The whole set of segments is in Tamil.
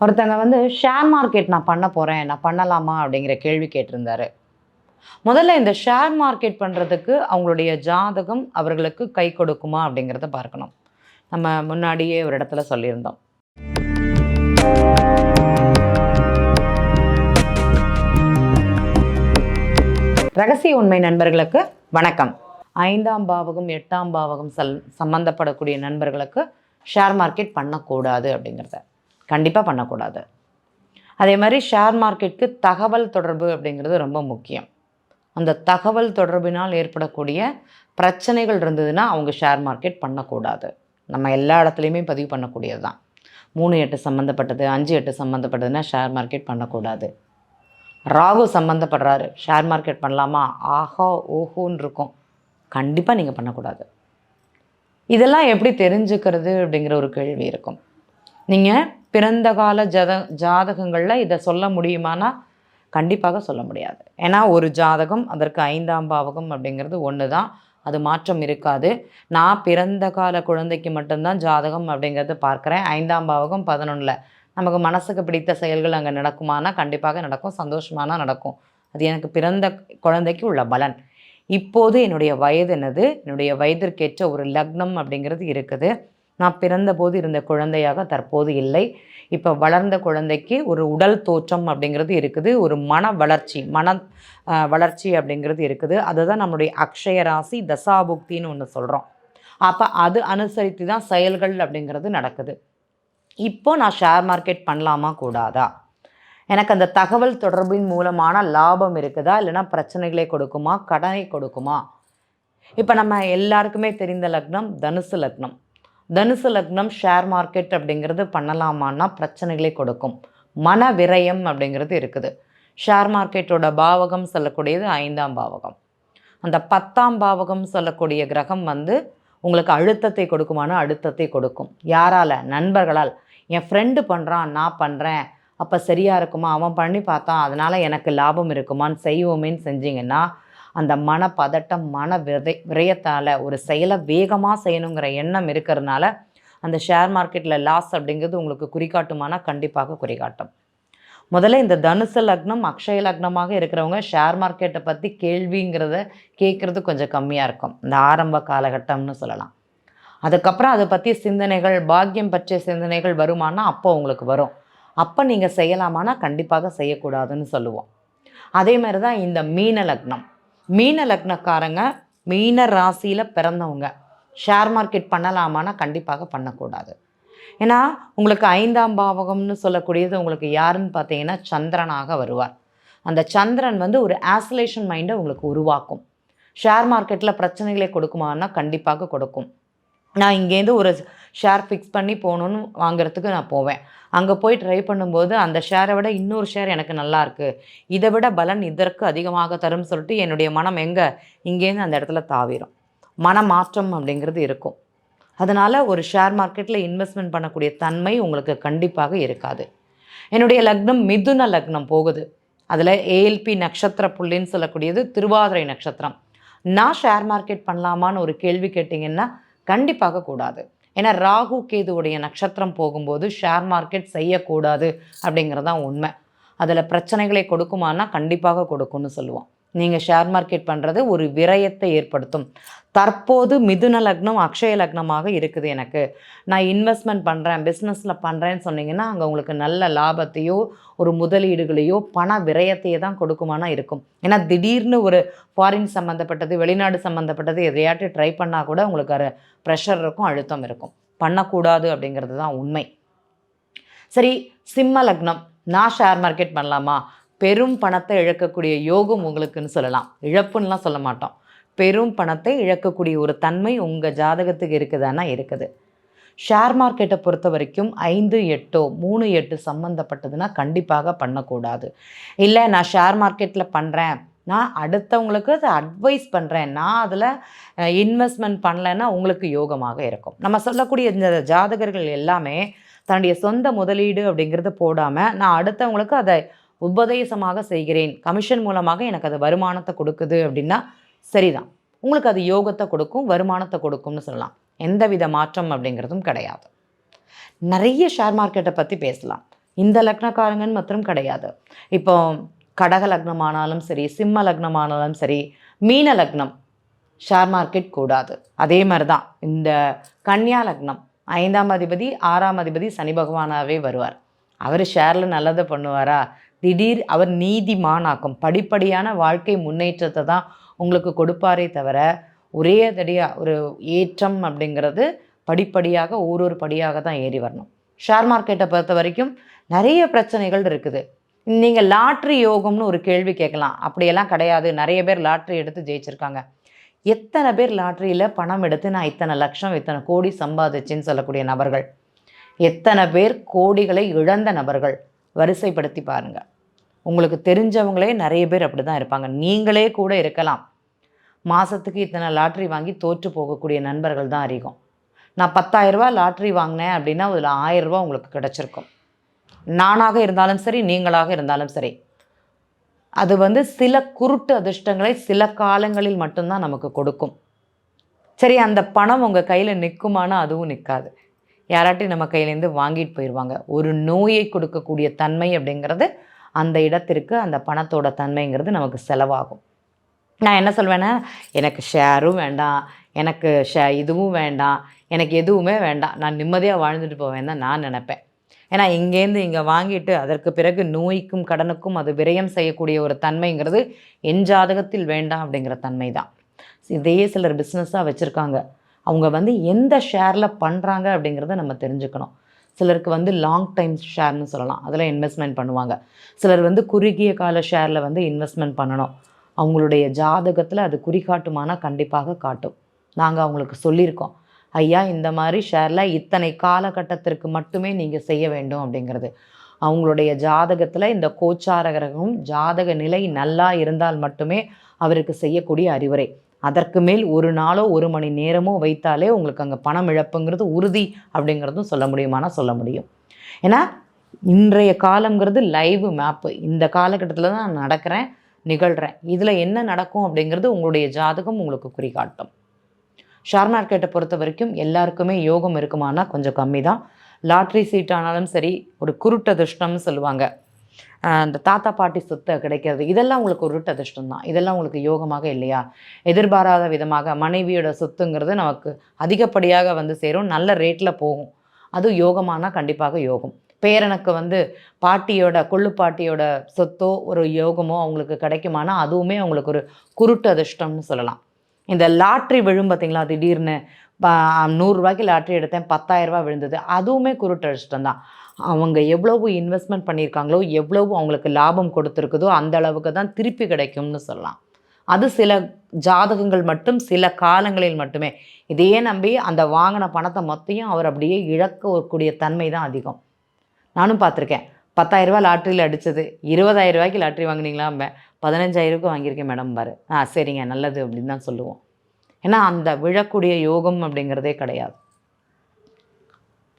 ஒருத்தங்க வந்து ஷேர் மார்க்கெட் நான் பண்ண போகிறேன், நான் பண்ணலாமா அப்படிங்கிற கேள்வி கேட்டிருந்தாரு. முதல்ல இந்த ஷேர் மார்க்கெட் பண்ணுறதுக்கு அவங்களுடைய ஜாதகம் அவர்களுக்கு கை கொடுக்குமா அப்படிங்கிறத பார்க்கணும். நம்ம முன்னாடியே ஒரு இடத்துல சொல்லியிருந்தோம். ரகசிய உண்மை நண்பர்களுக்கு வணக்கம். 5ஆம் பாவகம் 8ஆம் பாவகம் சம்பந்தப்படக்கூடிய நண்பர்களுக்கு ஷேர் மார்க்கெட் பண்ணக்கூடாது அப்படிங்கிறத கண்டிப்பாக பண்ணக்கூடாது. அதே மாதிரி ஷேர் மார்க்கெட்டுக்கு தகவல் தொடர்பு அப்படிங்கிறது ரொம்ப முக்கியம். அந்த தகவல் தொடர்பினால் ஏற்படக்கூடிய பிரச்சனைகள் இருந்ததுன்னா அவங்க ஷேர் மார்க்கெட் பண்ணக்கூடாது. நம்ம எல்லா இடத்துலையுமே பதிவு பண்ணக்கூடியது தான். 3-8 சம்மந்தப்பட்டது, 5-8 சம்மந்தப்பட்டதுன்னா ஷேர் மார்க்கெட் பண்ணக்கூடாது. ராகு சம்மந்தப்படுறாரு, ஷேர் மார்க்கெட் பண்ணலாமா, ஆஹா ஓஹோன்னு இருக்கும், கண்டிப்பாக நீங்கள் பண்ணக்கூடாது. இதெல்லாம் எப்படி தெரிஞ்சுக்கிறது அப்படிங்கிற ஒரு கேள்வி இருக்கும். நீங்கள் பிறந்த கால ஜாதகங்களில் இதை சொல்ல முடியுமானா கண்டிப்பாக சொல்ல முடியாது. ஏன்னா ஒரு ஜாதகம் அதற்கு 5ஆம் பாவகம் அப்படிங்கிறது ஒன்று தான், அது மாற்றம் இருக்காது. நான் பிறந்த கால குழந்தைக்கு மட்டும்தான் ஜாதகம் அப்படிங்கிறது பார்க்குறேன். 5ஆம் பாவகம் 11ல் நமக்கு மனசுக்கு பிடித்த செயல்கள் அங்கே நடக்குமானா கண்டிப்பாக நடக்கும், சந்தோஷமானா நடக்கும். அது எனக்கு பிறந்த குழந்தைக்கு உள்ள பலன். இப்போது என்னுடைய வயது என்னது, என்னுடைய வயதிற்கேற்ற ஒரு லக்னம் அப்படிங்கிறது இருக்குது. நான் பிறந்தபோது இருந்த குழந்தையாக தற்போது இல்லை. இப்போ வளர்ந்த குழந்தைக்கு ஒரு உடல் தோற்றம் அப்படிங்கிறது இருக்குது, ஒரு மன வளர்ச்சி அப்படிங்கிறது இருக்குது. அதுதான் நம்மளுடைய அக்ஷய ராசி தசாபுக்தின்னு ஒன்று சொல்கிறோம். அப்போ அது அனுசரித்து தான் செயல்கள் அப்படிங்கிறது நடக்குது. இப்போ நான் ஷேர் மார்க்கெட் பண்ணலாமா கூடாதா, எனக்கு அந்த தகவல் தொடர்பின் மூலமான லாபம் இருக்குதா, இல்லைனா பிரச்சனைகளை கொடுக்குமா, கடனை கொடுக்குமா? இப்போ நம்ம எல்லாருக்குமே தெரிந்த லக்னம் தனுசு லக்னம். தனுசு லக்னம் ஷேர் மார்க்கெட் அப்படிங்கிறது பண்ணலாமான்னா பிரச்சனைகளை கொடுக்கும், மன விரயம் அப்படிங்கிறது இருக்குது. ஷேர் மார்க்கெட்டோட பாவகம் சொல்லக்கூடியது 5ஆம் பாவகம். அந்த 10ஆம் பாவகம் சொல்லக்கூடிய கிரகம் வந்து உங்களுக்கு அழுத்தத்தை கொடுக்குமானா அழுத்தத்தை கொடுக்கும். யாரால்? நண்பர்களால். என் ஃப்ரெண்டு பண்ணுறான், நான் பண்ணுறேன், அப்போ சரியாக இருக்குமா, அவன் பண்ணி பார்த்தான் அதனால் எனக்கு லாபம் இருக்குமான்னு செய்வோமேன்னு செஞ்சிங்கன்னா அந்த மனப்பதட்டம் விரயத்தால் ஒரு செயலை வேகமாக செய்யணுங்கிற எண்ணம் இருக்கிறதுனால அந்த ஷேர் மார்க்கெட்டில் லாஸ் அப்படிங்கிறது உங்களுக்கு குறிக்காட்டுமானா கண்டிப்பாக குறிக்காட்டும். முதல்ல இந்த தனுசு லக்னம் அக்ஷய லக்னமாக இருக்கிறவங்க ஷேர் மார்க்கெட்டை பற்றி கேள்விங்கிறத கேட்குறது கொஞ்சம் கம்மியாக இருக்கும், இந்த ஆரம்ப காலகட்டம்னு சொல்லலாம். அதுக்கப்புறம் அதை பற்றி சிந்தனைகள், பாக்கியம் பற்றிய சிந்தனைகள் வருமானா அப்போ உங்களுக்கு வரும். அப்போ நீங்கள் செய்யலாமானா கண்டிப்பாக செய்யக்கூடாதுன்னு சொல்லுவோம். அதே மாதிரி தான் இந்த மீன லக்னம். மீன லக்னக்காரங்க மீன ராசியில் பிறந்தவங்க ஷேர் மார்க்கெட் பண்ணலாமான்னா கண்டிப்பாக பண்ணக்கூடாது. ஏன்னா உங்களுக்கு 5ஆம் பாவகம்னு சொல்லக்கூடியது உங்களுக்கு யாருன்னு பார்த்தீங்கன்னா சந்திரனாக வருவார். அந்த சந்திரன் வந்து ஒரு ஆசோலேஷன் மைண்டை உங்களுக்கு உருவாக்கும். ஷேர் மார்க்கெட்டில் பிரச்சனைகளை கொடுக்குமான்னா கண்டிப்பாக கொடுக்கும். நான் இங்கேருந்து ஒரு ஷேர் ஃபிக்ஸ் பண்ணி போகணுன்னு வாங்குறதுக்கு நான் போவேன். அங்கே போய் ட்ரை பண்ணும்போது அந்த ஷேரை விட இன்னொரு ஷேர் எனக்கு நல்லாயிருக்கு, இதை விட பலன் இதற்கு அதிகமாக தரும்னு சொல்லிட்டு என்னுடைய மனம் இங்கேருந்து அந்த இடத்துல தாவிரும். மன மாற்றம் அப்படிங்கிறது இருக்கும். அதனால் ஒரு ஷேர் மார்க்கெட்டில் இன்வெஸ்ட்மெண்ட் பண்ணக்கூடிய தன்மை உங்களுக்கு கண்டிப்பாக இருக்காது. என்னுடைய லக்னம் மிதுன லக்னம் போகுது. அதில் ஏஎல்பி நட்சத்திர புள்ளின்னு சொல்லக்கூடியது திருவாதிரை நட்சத்திரம். நான் ஷேர் மார்க்கெட் பண்ணலாமான்னு ஒரு கேள்வி கேட்டிங்கன்னா கண்டிப்பாக கூடாது. ஏன்னா ராகு கேதுவுடைய நட்சத்திரம் போகும்போது ஷேர் மார்க்கெட் செய்யக்கூடாது அப்படிங்கிறது தான் உண்மை. அதில் பிரச்சனைகளை கொடுக்குமானா கண்டிப்பாக கொடுக்கும்னு சொல்லுவோம். நீங்கள் ஷேர் மார்க்கெட் பண்ணுறது ஒரு விரயத்தை ஏற்படுத்தும். தற்போது மிதுன லக்னம் அக்ஷய லக்னமாக இருக்குது. எனக்கு நான் இன்வெஸ்ட்மெண்ட் பண்ணுறேன், பிஸ்னஸில் பண்ணுறேன்னு சொன்னீங்கன்னா அங்கே உங்களுக்கு நல்ல லாபத்தையோ ஒரு முதலீடுகளையோ பண விரயத்தையே தான் கொடுக்குமானா இருக்கும். ஏன்னா திடீர்னு ஒரு ஃபாரின் சம்மந்தப்பட்டது, வெளிநாடு சம்மந்தப்பட்டது எதையாட்டி ட்ரை பண்ணால் கூட உங்களுக்கு ஒரு ப்ரெஷர் இருக்கும், அழுத்தம் இருக்கும். பண்ணக்கூடாது அப்படிங்கிறது தான் உண்மை. சரி, சிம்ம லக்னம் நான் ஷேர் மார்க்கெட் பண்ணலாமா? பெரும் பணத்தை இழக்கக்கூடிய யோகம் உங்களுக்குன்னு சொல்லலாம், இழப்புன்னெலாம் சொல்ல மாட்டோம். பெரும் பணத்தை இழக்கக்கூடிய ஒரு தன்மை உங்கள் ஜாதகத்துக்கு இருக்குதானா இருக்குது. ஷேர் மார்க்கெட்டை பொறுத்த வரைக்கும் 5-8 3-8 சம்மந்தப்பட்டதுன்னா கண்டிப்பாக பண்ணக்கூடாது. இல்லை நான் ஷேர் மார்க்கெட்டில் பண்ணுறேன், நான் அடுத்தவங்களுக்கு அதை அட்வைஸ் பண்ணுறேன், நான் அதில் இன்வெஸ்ட்மெண்ட் பண்ணலைன்னா உங்களுக்கு யோகமாக இருக்கும். நம்ம சொல்லக்கூடிய இந்த ஜாதகர்கள் எல்லாமே தன்னுடைய சொந்த முதலீடு அப்படிங்கிறத போடாமல் நான் அடுத்தவங்களுக்கு அதை உபதேசமாக செய்கிறேன், கமிஷன் மூலமாக எனக்கு அது வருமானத்தை கொடுக்குது அப்படின்னா சரிதான், உங்களுக்கு அது யோகத்தை கொடுக்கும், வருமானத்தை கொடுக்கும்னு சொல்லலாம். எந்தவித மாற்றம் அப்படிங்கிறதும் கிடையாது. நிறைய ஷேர் மார்க்கெட்டை பற்றி பேசலாம். இந்த லக்னக்காரங்கன்னு மாத்திரம் கிடையாது. இப்போ கடக லக்னமானாலும் சரி, சிம்ம லக்னமானாலும் சரி, மீன லக்னம் ஷேர் மார்க்கெட் கூடாது. அதே மாதிரி தான் இந்த கன்னியா லக்னம் 5ஆம் அதிபதி 6ஆம் அதிபதி சனி பகவானாகவே வருவார். அவர் ஷேரில் நல்லதை பண்ணுவாரா? திடீர் அவர் நீதிமானாக்கும் படிப்படியான வாழ்க்கை முன்னேற்றத்தை தான் உங்களுக்கு கொடுப்பாரே தவிர ஒரே தடியாக ஒரு ஏற்றம் அப்படிங்கிறது படிப்படியாக ஒரு படியாக தான் ஏறி வரணும். ஷேர் மார்க்கெட்டை பொறுத்த வரைக்கும் நிறைய பிரச்சனைகள் இருக்குது. நீங்கள் லாட்ரி யோகம்னு ஒரு கேள்வி கேட்கலாம். அப்படியெல்லாம் கிடையாது. நிறைய பேர் லாட்ரி எடுத்து ஜெயிச்சிருக்காங்க. எத்தனை பேர் லாட்ரியில் பணம் எடுத்து நான் இத்தனை லட்சம் இத்தனை கோடி சம்பாதிச்சுன்னு சொல்லக்கூடிய நபர்கள், எத்தனை பேர் கோடிகளை இழந்த நபர்கள், வரிசைப்படுத்தி பாருங்கள். உங்களுக்கு தெரிஞ்சவங்களே நிறைய பேர் அப்படி தான் இருப்பாங்க. நீங்களே கூட இருக்கலாம். மாதத்துக்கு இத்தனை லாட்ரி வாங்கி தோற்று போகக்கூடிய நண்பர்கள் தான் அதிகம். நான் 10,000 ரூபா லாட்ரி வாங்கினேன் அப்படின்னா அதில் 1000 ரூபா உங்களுக்கு கிடச்சிருக்கும். நானாக இருந்தாலும் சரி, நீங்களாக இருந்தாலும் சரி. அது சில குருட்டு அதிர்ஷ்டங்களை சில காலங்களில் மட்டும்தான் நமக்கு கொடுக்கும். சரி, அந்த பணம் உங்கள் கையில் நிற்குமானா அதுவும் நிற்காது. யாராட்டையும் நம்ம கையிலேருந்து வாங்கிட்டு போயிடுவாங்க. ஒரு நோயை கொடுக்கக்கூடிய தன்மை அப்படிங்கிறது அந்த இடத்திற்கு அந்த பணத்தோட தன்மைங்கிறது நமக்கு செலவாகும். நான் என்ன சொல்வேன்னா, எனக்கு ஷேரும் வேண்டாம், எனக்கு இதுவும் வேண்டாம், எனக்கு எதுவுமே வேண்டாம், நான் நிம்மதியாக வாழ்ந்துட்டு போவேன் தான் நான் நினப்பேன். ஏன்னா இங்கேருந்து இங்கே வாங்கிட்டு அதற்கு பிறகு நோய்க்கும் கடனுக்கும் அது விரயம் செய்யக்கூடிய ஒரு தன்மைங்கிறது என் ஜாதகத்தில் வேண்டாம் அப்படிங்கிற தன்மை தான். இதையே சிலர் பிஸ்னஸாக வச்சுருக்காங்க. அவங்க எந்த ஷேரில் பண்ணுறாங்க அப்படிங்கிறத நம்ம தெரிஞ்சுக்கணும். சிலருக்கு லாங் டைம் ஷேர்னு சொல்லலாம், அதில் இன்வெஸ்ட்மெண்ட் பண்ணுவாங்க. சிலர் குறுகிய கால ஷேரில் இன்வெஸ்ட்மெண்ட் பண்ணணும். அவங்களுடைய ஜாதகத்தில் அது குறிகாட்டுமானா கண்டிப்பாக காட்டும். நாங்கள் அவங்களுக்கு சொல்லியிருக்கோம், ஐயா இந்த மாதிரி ஷேரில் இத்தனை காலகட்டத்திற்கு மட்டுமே நீங்கள் செய்ய வேண்டும் அப்படிங்கிறது. அவங்களுடைய ஜாதகத்தில் இந்த கோச்சார கிரகம் ஜாதக நிலை நல்லா இருந்தால் மட்டுமே அவருக்கு செய்யக்கூடிய அறிவுரை. அதற்கு மேல் ஒரு நாளோ ஒரு மணி நேரமோ வைத்தாலே உங்களுக்கு அங்கே பணம் இழப்புங்கிறது உறுதி அப்படிங்கிறதும் சொல்ல முடியுமானா சொல்ல முடியும். ஏன்னா இன்றைய காலங்கிறது லைவ் மேப்பு. இந்த காலகட்டத்தில் தான் நான் நடக்கிறேன், நிகழ்கிறேன், இதில் என்ன நடக்கும் அப்படிங்கிறது உங்களுடைய ஜாதகம் உங்களுக்கு குறிகாட்டும். ஷேர் மார்க்கெட்டை பொறுத்த வரைக்கும் எல்லாருக்குமே யோகம் இருக்குமானா கொஞ்சம் கம்மி தான். லாட்ரி சீட்டானாலும் சரி, ஒரு குருட்டதிர்ஷ்டம்னு சொல்லுவாங்க, அந்த தாத்தா பாட்டி சொத்தை கிடைக்கிறது, இதெல்லாம் உங்களுக்கு ஒரு அதிர்ஷ்டம் தான். இதெல்லாம் உங்களுக்கு யோகமாக இல்லையா? எதிர்பாராத விதமாக மனைவியோட சொத்துங்கிறது நமக்கு அதிகப்படியாக சேரும், நல்ல ரேட்டில் போகும். அது யோகமானால் கண்டிப்பாக யோகம். பேரனுக்கு பாட்டியோட கொள்ளு பாட்டியோட சொத்தோ ஒரு யோகமோ அவங்களுக்கு கிடைக்குமானா அதுவுமே அவங்களுக்கு ஒரு குருட்டு அதிர்ஷ்டம்னு சொல்லலாம். இந்த லாட்ரி விழும் பார்த்திங்களா, திடீர்னு 100 ரூபாய்க்கு லாட்ரி எடுத்தேன் 10,000 ரூபா விழுந்தது, அதுவுமே குருட்டு அதிர்ஷ்டம் தான். அவங்க எவ்வளவு இன்வெஸ்ட்மெண்ட் பண்ணியிருக்காங்களோ, எவ்வளவு அவங்களுக்கு லாபம் கொடுத்துருக்குதோ அந்த அளவுக்கு தான் திருப்பி கிடைக்கும்னு சொல்லலாம். அது சில ஜாதகங்கள் மட்டும் சில காலங்களில் மட்டுமே. இதையே நம்பி அந்த வாங்கின பணத்தை மொத்தையும் அவர் அப்படியே இழக்கக்கூடிய தன்மை தான் அதிகம். நானும் பார்த்துருக்கேன். 10,000 ரூபா லாட்ரியில் அடித்தது, 20,000 ரூபாய்க்கு லாட்ரி வாங்கினீங்களா? 15,000க்கு வாங்கியிருக்கேன் மேடம் பாரு. சரிங்க, நல்லது அப்படின்னு தான் சொல்லுவோம். ஏன்னா அந்த விழக்கூடிய யோகம் அப்படிங்கிறதே கிடையாது.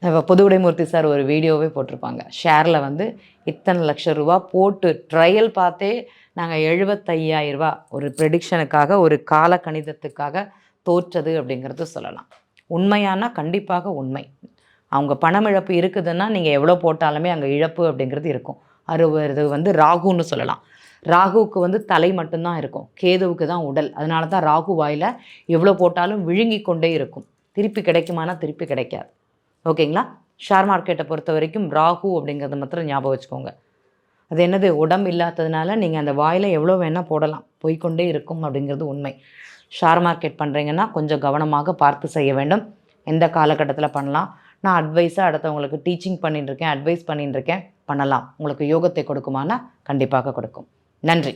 இப்போ புதுவுடைமூர்த்தி சார் ஒரு வீடியோவே போட்டிருப்பாங்க. ஷேரில் இத்தனை லட்சம் ரூபா போட்டு ட்ரையல் பார்த்தே நாங்கள் 75,000 ரூபா ஒரு ப்ரெடிக்ஷனுக்காக ஒரு கால கணிதத்துக்காக தோற்றது அப்படிங்கிறது சொல்லலாம். உண்மையானா கண்டிப்பாக உண்மை. அவங்க பணம் இழப்பு இருக்குதுன்னா நீங்கள் எவ்வளோ போட்டாலுமே அங்கே இழப்பு அப்படிங்கிறது இருக்கும். அது ராகுன்னு சொல்லலாம். ராகுவுக்கு தலை மட்டும்தான் இருக்கும், கேதுவுக்கு தான் உடல். அதனால தான் ராகு வாயில் எவ்வளோ போட்டாலும் விழுங்கி கொண்டே இருக்கும். திருப்பி கிடைக்குமானா திருப்பி கிடைக்காது. ஓகேங்களா? ஷேர் மார்க்கெட்டை பொறுத்த வரைக்கும் ராகு அப்படிங்கிறத மாத்திரம் ஞாபகம் வச்சுக்கோங்க. அது என்னது, உடம்பு இல்லாததுனால நீங்கள் அந்த வாயில் எவ்வளோ வேணால் போடலாம், போய்கொண்டே இருக்கும் அப்படிங்கிறது உண்மை. ஷேர் மார்க்கெட் பண்ணுறீங்கன்னா கொஞ்சம் கவனமாக பார்த்து செய்ய வேண்டும். எந்த காலகட்டத்தில் பண்ணலாம்? நான் அட்வைஸாக அடுத்தவங்களுக்கு டீச்சிங் பண்ணிட்டுருக்கேன், அட்வைஸ் பண்ணிட்டுருக்கேன், பண்ணலாம். உங்களுக்கு யோகத்தை கொடுக்குமானா கண்டிப்பாக கொடுக்கும். நன்றி.